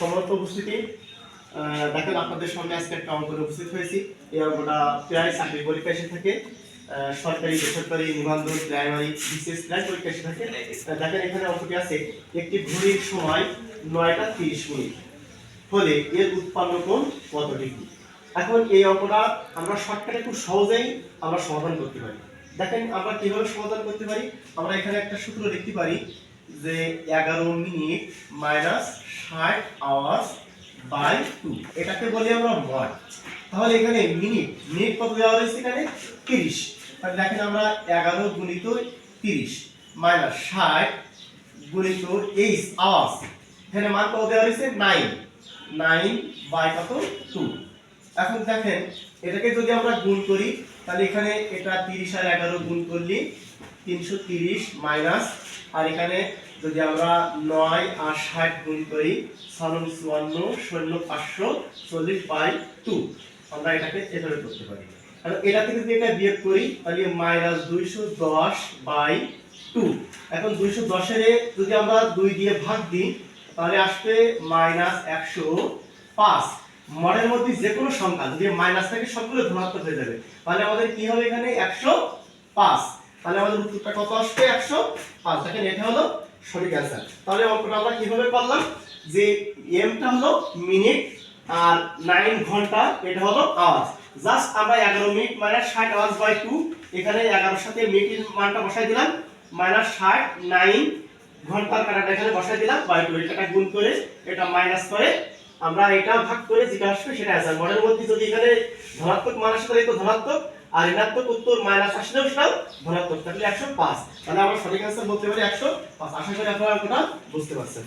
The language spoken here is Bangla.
সম্মানিত উপস্থিতি, দেখেন আপনাদের সামনে আজকে একটা অঙ্ক উপস্থিত হয়েছি। এই অঙ্কটা প্রায় চাকরি পরীক্ষা এসে থাকে, সরকারি বেসরকারি নিবন্ধন প্রাইমারি বিসিএস প্রায় পরীক্ষা এসে থাকে। দেখেন এখানে অঙ্কটি আছে, একটি ঘড়ির সময় 9টা 30 মিনিট হলে এর উৎপন্ন কোণ কত ডিগ্রি। এখন এই অঙ্কটা আমরা শর্টকাটে খুব সহজেই আমরা সমাধান করতে পারি। দেখেন আমরা কিভাবে সমাধান করতে পারি, আমরা এখানে একটা সূত্র লিখতে পারি যে 11 মিনিট মাইনাস 60 আওয়ার্স বাই 2, এটাকে বলি আমরা মড। তাহলে এখানে মিনিট মিনিট কত দেওয়া হয়েছে, এখানে 30। তাহলে দেখেন আমরা 11 গুণিত 30 মাইনাস 60 গুণিত এইচ আওয়ার্স, এখানে মান কত দেওয়া হয়েছে 9 বাই কত 2। এখন দেখেন এটাকে যদি আমরা গুণ করি তাহলে এখানে এটা 30 আর 11 গুণ করলে 330 মাইনাস, আর এখানে যদি আমরা 9 আর 60 গুণ করি 540 বাই 2, আমরা এটাকে এভাবে করতে পারি। আর এটা থেকে যদি এটা বিয়োগ করি তাহলে মাইনাস 210 বাই 2। এখন 210 এর যদি আমরা 2 দিয়ে ভাগ দিই তাহলে আসবে মাইনাস 105। মডের মধ্যে যে কোনো সংখ্যা যদি মাইনাস থাকে সবগুলো ধনাত্মক হয়ে যাবে, তাহলে আমাদের কি হবে এখানে 105। তাহলে আমাদের উত্তরটা কত আসবে 105। দেখেন এটা হলো সঠিক অ্যান্সার। তাহলে অঙ্কটা আমরা কিভাবে করলাম যে এমটা হলো মিনিট আর 9 ঘন্টা এটা হলো আওয়ার্স। জাস্ট আমরা 11 মিনিট মাইনাস 60 আওয়ার্স বাই 2, এখানে 11 এর সাথে মিনিটের মানটা বসাই দিলাম, মাইনাস 60 9 ঘন্টার কাটাটা এখানে বসাই দিলাম বাই 2, এটা গুণ করে এটা মাইনাস করে আমরা এটা ভাগ করে যেটা আসবে সেটা অ্যান্সার। মডের মধ্যে যদি এখানে ধনাত্মক মান আসে তাহলে তো ধনাত্মক, আর ঋণাত্মক উত্তর মাইনাস আসলেও সেটাও ধনাত্মক, তাহলে 105। তাহলে আমরা সঠিক অ্যান্সার বলতে পারি 105। আশা করি আপনারা অঙ্কটা বুঝতে পারছেন।